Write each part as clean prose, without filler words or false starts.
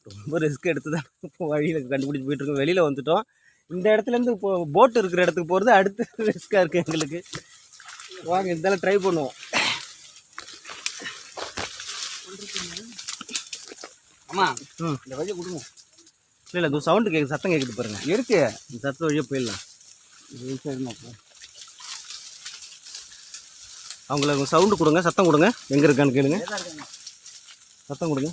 ரொம்ப ரிஸ்க் எடுத்து தான் இப்போ வழியில் கண்டுபிடிச்சி போயிட்டுருக்கோம். வெளியில் வந்துட்டோம். இந்த இடத்துலேருந்து இப்போ போட்டு இருக்கிற இடத்துக்கு போகிறது அடுத்து ரிஸ்க்காக இருக்குது எங்களுக்கு. வாங்க இருந்தாலும் ட்ரை பண்ணுவோம். ஆமாம் இந்த வழியை கொடுங்க. இல்லை இந்த சவுண்டு கேட்குது, சத்தம் கேட்குது பாருங்கள். இருக்கு இந்த சத்தம் வழியாக போயிடலாம். அவங்களுக்கு சவுண்டு கொடுங்க, சத்தம் கொடுங்க. எங்கே இருக்கான்னு கேளுங்க, சத்தம் கொடுங்க.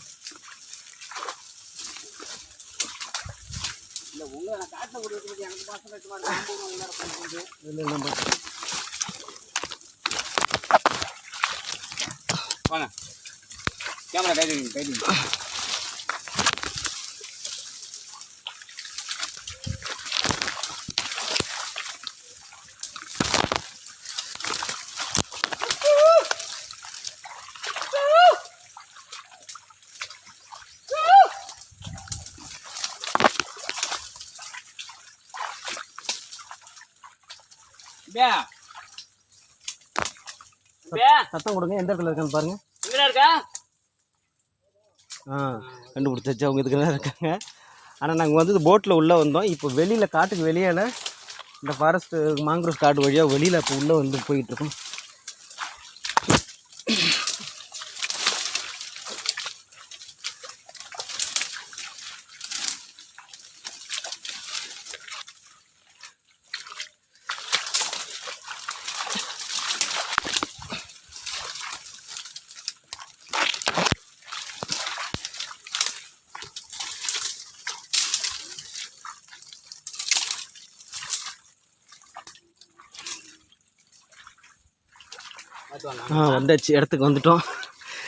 வாங்க கேமரா கைது. சத்தம் கொடுங்க. எந்த இடத்துல இருக்கான்னு பாருங்க. கண்டுபிடிச்சாச்சு. அவங்க இதுக்கு தான் இருக்காங்க. ஆனால் நாங்கள் வந்து போட்டில் உள்ளே வந்தோம். இப்போ வெளியில் காட்டுக்கு வெளியில் இந்த ஃபாரஸ்ட்டு மாங்குரோவ் காடு வழியாக வெளியில் இப்போ உள்ளே வந்து போயிட்டுருக்கோம். வந்தாச்சு, இடத்துக்கு வந்துட்டோம்.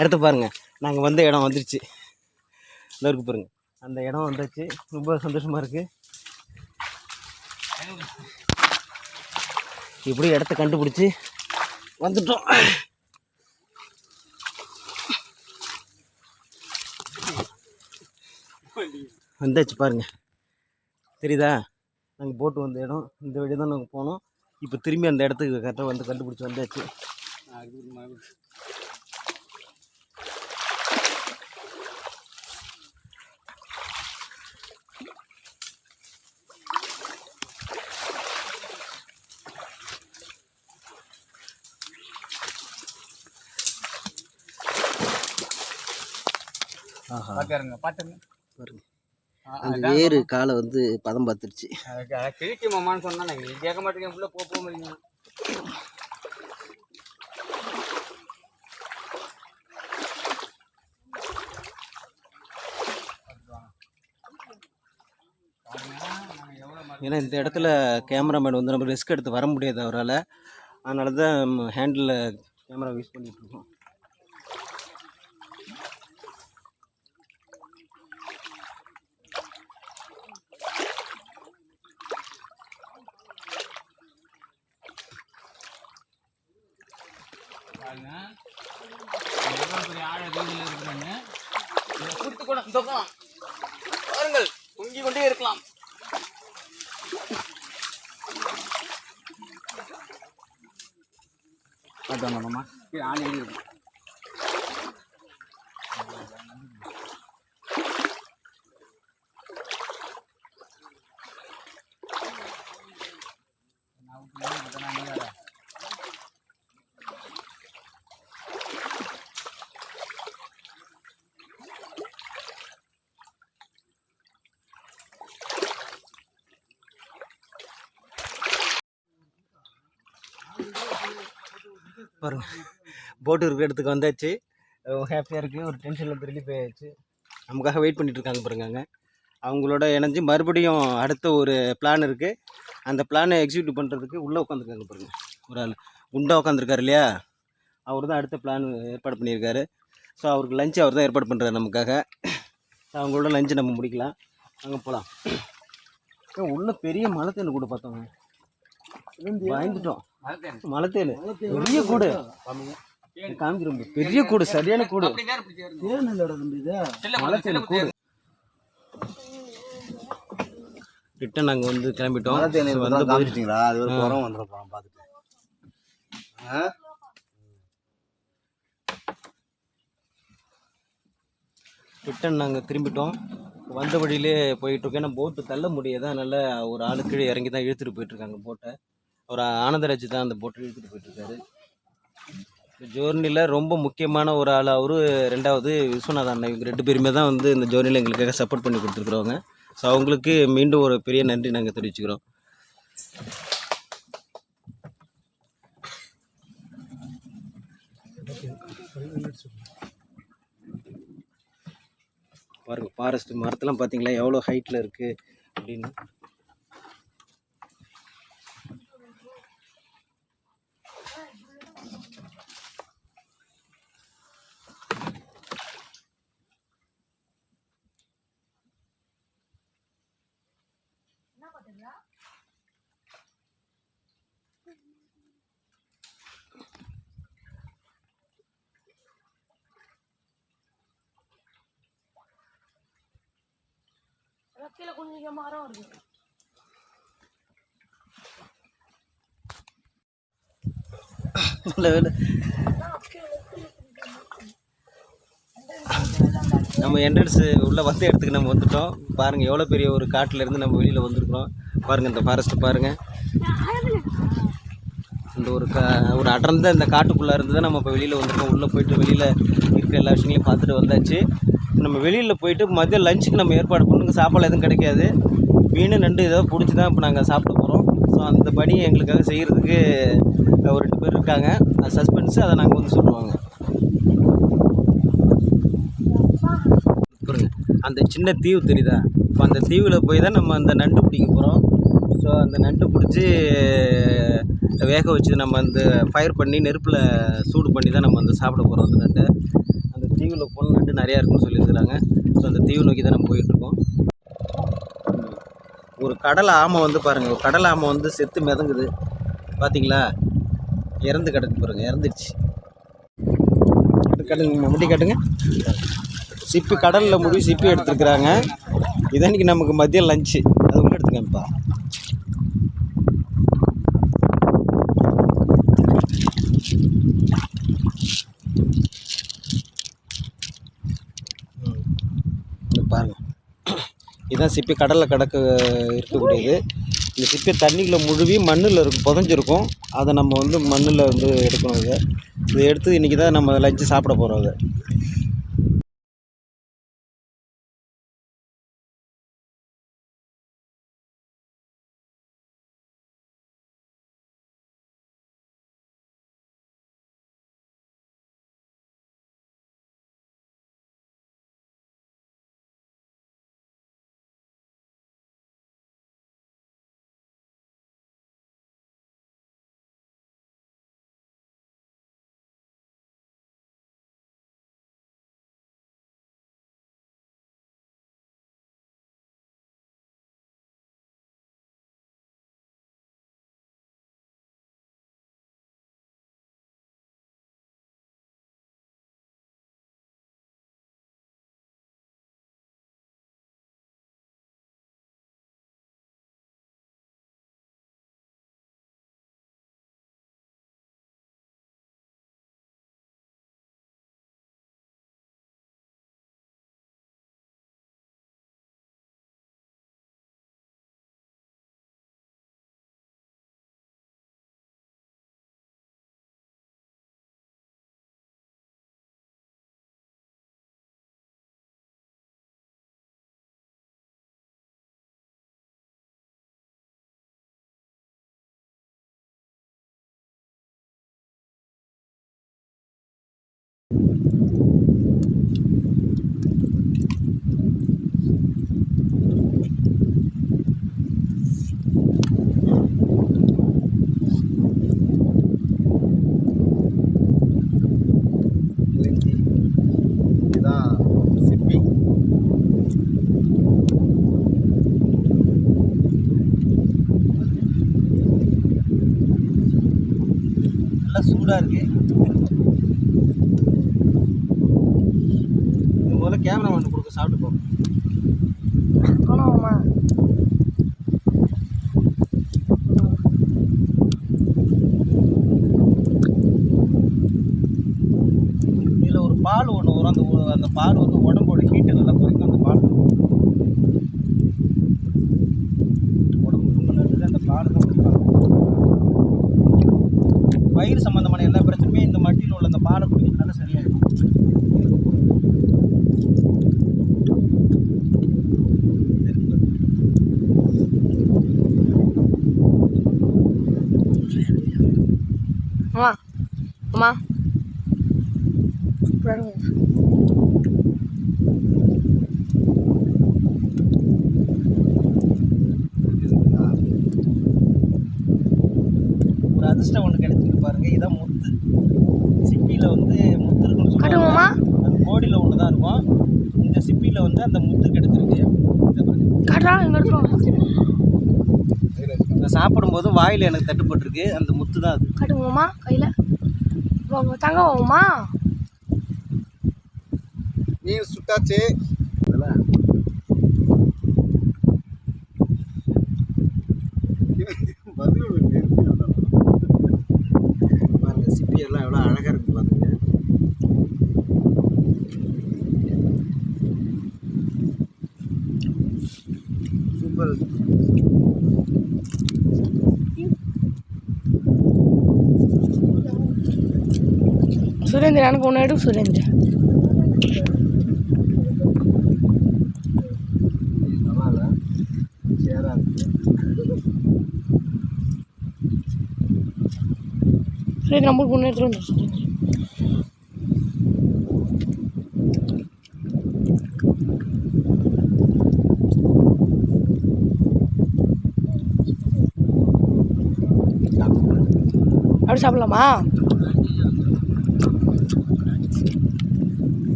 இடத்த பாருங்கள், நாங்கள் வந்த இடம் வந்துடுச்சு. இந்த இருக்கு பாருங்கள், அந்த இடம் வந்தாச்சு. ரொம்ப சந்தோஷமாக இருக்குது. இப்படி இடத்த கண்டுபிடிச்சி வந்துட்டோம். வந்தாச்சு பாருங்கள், தெரியுதா? நாங்கள் போட்டு வந்த இடம் இந்த வழி தான் நாங்கள் போனோம். இப்போ திரும்பி அந்த இடத்துக்கு கரெக்டாக வந்து கண்டுபிடிச்சி வந்தாச்சு. பாருங்க, அந்த வேறு காலை வந்து பதம் பார்த்துருச்சு. கிழிக்கு மாமான்னு சொன்னா கேட்க மாட்டேங்க. உள்ள போக முடியுங்க. ஏன்னா இந்த இடத்துல கேமராமேன் வந்து நம்ம ரிஸ்க் எடுத்து வர முடியாது அவரால். அதனால தான் ஹேண்டில் கேமரா யூஸ் பண்ணிகிட்ருக்கோம். பாருங்கள், பொங்கி கொண்டே இருக்கலாம். பார்த்தோம்மா ஆணி இருக்கும். பாருங்க, போட்டு இருக்கிற இடத்துக்கு வந்தாச்சு. ஹாப்பியாக இருக்குது. ஒரு டென்ஷனில் ரிலீஃப் ஆயாச்சு. நமக்காக வெயிட் பண்ணிகிட்ருக்காங்க பாருங்க. அவங்களோட இணைஞ்சு மறுபடியும் அடுத்த ஒரு பிளான் இருக்குது. அந்த பிளானை எக்ஸிக்யூட் பண்ணுறதுக்கு உள்ளே உட்காந்துருக்காங்க பாருங்கள். ஒரு ஆள் குண்டாக உட்காந்துருக்காரு இல்லையா, அவர் தான் அடுத்த பிளான் ஏற்பாடு பண்ணியிருக்காரு. ஸோ அவருக்கு லஞ்சு அவர் தான் ஏற்பாடு பண்ணுறாரு நமக்காக. அவங்களோட லஞ்சு நம்ம முடிக்கலாம். அங்கே போகலாம். உள்ளே பெரிய மலை தேன் கூட பார்த்தோங்க. வாங்கிட்டோம். மலை தேன் பெரிய கூடு காமிக்கிறோம். பெரிய கூடு, சரியான கூடு. மலை தேன் கூடு. ரிட்டன் நாங்கள் வந்து கிளம்பிட்டோம். வந்து பார்த்துட்டீங்களா? அது ஒரு குரம் வந்துடும் பார்த்துட்டு. ரிட்டன் நாங்கள் திரும்பிட்டோம். வந்த வழியிலே போயிட்டுருக்கோம். ஏன்னா போட்டு தள்ள முடியாது, அதனால் ஒரு ஆளு கீழே இறங்கி தான் இழுத்துட்டு போயிட்டுருக்காங்க போட்டை. அவர் ஆனந்தராஜ் தான் அந்த போட்டை இழுத்துட்டு போயிட்டுருக்காரு. ஜோர்னியில் ரொம்ப முக்கியமான ஒரு ஆள் அவரு. 2வது விஸ்வநாத அண்ணன். இவங்க 2 பேருமே தான் வந்து இந்த ஜோர்னியில் எங்களுக்காக சப்போர்ட் பண்ணி கொடுத்துருக்குறவங்க. ஸோ அவங்களுக்கு மீண்டும் ஒரு பெரிய நன்றி நாங்கள் தெரிவிச்சுக்கிறோம். பாருங்கள், ஃபாரஸ்ட் மரத்தெல்லாம் பார்த்தீங்களா எவ்வளோ ஹைட்டில் இருக்குது அப்படின்னு. கீழே கொஞ்சம் மரம் வருது. நம்ம என்ட்ரன்ஸ் உள்ளே வந்த இடத்துக்கு நம்ம வந்துட்டோம். பாருங்கள் எவ்வளோ பெரிய ஒரு காட்டிலேருந்து நம்ம வெளியில் வந்திருக்கிறோம். பாருங்கள் இந்த ஃபாரஸ்ட்டு பாருங்கள். இந்த ஒரு அடர்ந்த இந்த காட்டுக்குள்ளே இருந்து தான் நம்ம இப்போ வெளியில் வந்திருக்கோம். உள்ளே போயிட்டு வெளியில் இருக்கிற எல்லா விஷயங்களையும் பார்த்துட்டு வந்தாச்சு. நம்ம வெளியில் போயிட்டு மதியம் லஞ்சுக்கு நம்ம ஏற்பாடு பண்ணுங்க. சாப்பாடு எதுவும் கிடைக்காது, மீன் நண்டு ஏதோ பிடிச்சி தான் இப்போ நாங்கள் சாப்பிட போகிறோம். ஸோ அந்த பணி எங்களுக்காக செய்கிறதுக்கு ஒரு 2 பேர் இருக்காங்க. அது சஸ்பென்ஸு, அதை நாங்கள் வந்து சொல்லுவாங்க. பாருங்க அந்த சின்ன தீவு தெரியுதா? இப்போ அந்த தீவில் போய் தான் நம்ம அந்த நண்டு பிடிக்க போகிறோம். ஸோ அந்த நண்டு பிடிச்சி வேக வச்சு நம்ம அந்த ஃபயர் பண்ணி நெருப்பில் சூடு பண்ணி தான் நம்ம வந்து சாப்பிட போகிறோம் அந்த நண்டை. அந்த தீவில் போன நண்டு நிறையா இருக்குன்னு சொல்லியிருக்கிறாங்க. ஸோ அந்த தீவு நோக்கி தான் நம்ம போயிட்டுருக்கோம். ஒரு கடல் ஆமை வந்து பாருங்கள், ஒரு கடல் ஆமை வந்து செத்து மிதங்குது பார்த்தீங்களா? இறந்து கிடக்கு பாருங்கள், இறந்துடுச்சு. கட்டுங்க, முடி கட்டுங்க. சிப்பி கடலில் முடி சிப்பி எடுத்துருக்குறாங்க. இதன்னைக்கு நமக்கு மதியம் லஞ்சு, அது கூட எடுத்துக்கேன்ப்பா. பாருங்கள், இதுதான் சிப்பி கடலில் இருக்கக்கூடியது. இந்த சிப்பி தண்ணிக்குள்ளே முழுவி மண்ணில் புதஞ்சிருக்கும். அதை நம்ம வந்து மண்ணில் வந்து எடுக்கணும். இதை எடுத்து இன்றைக்கி தான் நம்ம லஞ்சு சாப்பிட போகிறோம். அதை சூடாக இருக்குது. இது முதல்ல கேமரா ஒன்று கொடுக்க சாப்பிட்டு போகும். இதில் ஒரு பால் ஒன்று வரும். அந்த பால் வந்து உடம்போட ஹீட்டை நல்லா குறைக்கும். அந்த பால் அம்மா சூப்பரா இருக்கும். ஒரு அதிர்ஷ்டம் ஒன்று கிடைச்சிருக்கு பாருங்க. இதான் முத்து. சிப்பியில் வந்து முத்து இருக்குன்னு காட்டுங்கம்மா. சொல்லுவாங்க. அது கோடியில் ஒன்று தான் இருக்கும். இந்த சிப்பியில் வந்து அந்த முத்து கிடைச்சிருக்கு. இதை பாருங்க. காட்டுறா எங்க இருக்கும். இதை சாப்பிடும்போது வாயில் எனக்கு தட்டுப்பட்டிருக்கு. அந்த முத்து தான் அது. காட்டுங்கம்மா கையில தங்கம்மா. மீன் சுட்டாச்சு. அதெல்லாம் பாருங்க சிப்பி எல்லாம் எவ்வளோ அழகாக இருக்கு பாருங்க. சூப்பர். சுரேந்திர எனக்கு ஒன்று எடு சுரேந்திர. நல்லா இல்லை சேராக இருக்கு. சுரேந்திர நம்மளுக்கு ஒன்று எடுத்துட்டு வந்து சுரேந்திர. அப்படி சாப்பிடலாமா?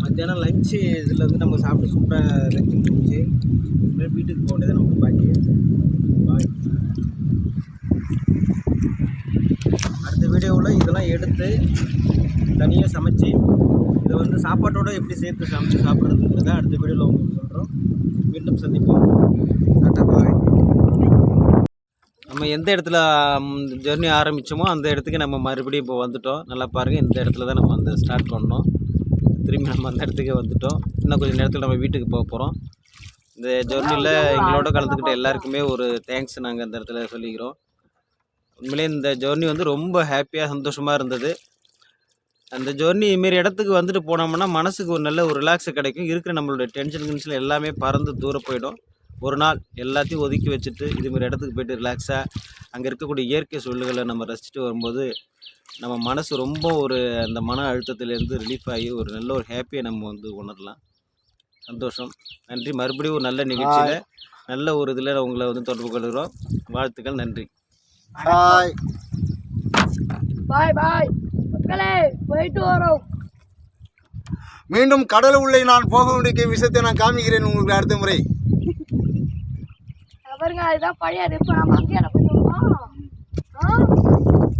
மத்தியானம் லஞ்சு இதில் வந்து நம்ம சாப்பிட்டு சூப்பராக லஞ்சு முடிச்சு வீட்டுக்கு போக வேண்டியது நமக்கு பாக்கி. பாய். அடுத்த வீடியோவில் இதெல்லாம் எடுத்து தனியாக சமைச்சு இதை வந்து சாப்பாட்டோட எப்படி சேர்த்து சமைச்சு சாப்பிட்றதுங்கிறத அடுத்த வீடியோவில் உங்களுக்கு சொல்கிறோம். மீண்டும் சந்திப்போம். டாட்டா பாய். நம்ம எந்த இடத்துல ஜெர்னி ஆரம்பித்தோமோ அந்த இடத்துக்கு நம்ம மறுபடியும் இப்போ வந்துட்டோம். நல்லா பாருங்கள், இந்த இடத்துல தான் நம்ம வந்து ஸ்டார்ட் பண்ணோம். திரும்பி நம்ம அந்த இடத்துக்கே வந்துட்டோம். இன்னும் கொஞ்சம் நேரத்தில் நம்ம வீட்டுக்கு போக போகிறோம். இந்த ஜெர்னியில் எங்களோட கலந்துக்கிட்ட எல்லாருக்குமே ஒரு தேங்க்ஸ் நாங்கள் இந்த இடத்துல சொல்லிக்கிறோம். உண்மையிலே இந்த ஜெர்னி வந்து ரொம்ப ஹாப்பியாக சந்தோஷமாக இருந்தது. அந்த ஜெர்னி இதுமாரி இடத்துக்கு வந்துட்டு போனோம்னா மனசுக்கு ஒரு நல்ல ஒரு ரிலாக்ஸு கிடைக்கும். இருக்கிற நம்மளோட டென்ஷன் எல்லாமே பறந்து தூரம் போயிடும். ஒரு நாள் எல்லாத்தையும் ஒதுக்கி வச்சுட்டு இதுமாரி இடத்துக்கு போய்ட்டு ரிலாக்ஸாக அங்கே இருக்கக்கூடிய இயற்கை சூழல்களை நம்ம ரசிச்சுட்டு வரும்போது நம்ம மனசு ரொம்ப ஒரு அந்த மன அழுத்தத்திலேருந்து ரிலீஃப் ஆகி ஒரு நல்ல ஒரு ஹாப்பியை நம்ம வந்து உணரலாம். சந்தோஷம். நன்றி. மறுபடியும் ஒரு நல்ல நிகழ்ச்சியில் நல்ல ஒரு இதில் உங்களை வந்து தொடர்பு கொள்கிறோம். வாழ்த்துக்கள். நன்றி. பாய் பாய் பாய் மக்களே, போயிட்டு வரோம். மீண்டும் கடல் உள்ளே நான் போக வேண்டிய விஷயத்தை நான் காமிக்கிறேன் உங்களுக்கு அடுத்த முறை. பாருங்க, அதுதான் பழைய இப்போ நம்ம அங்கேயே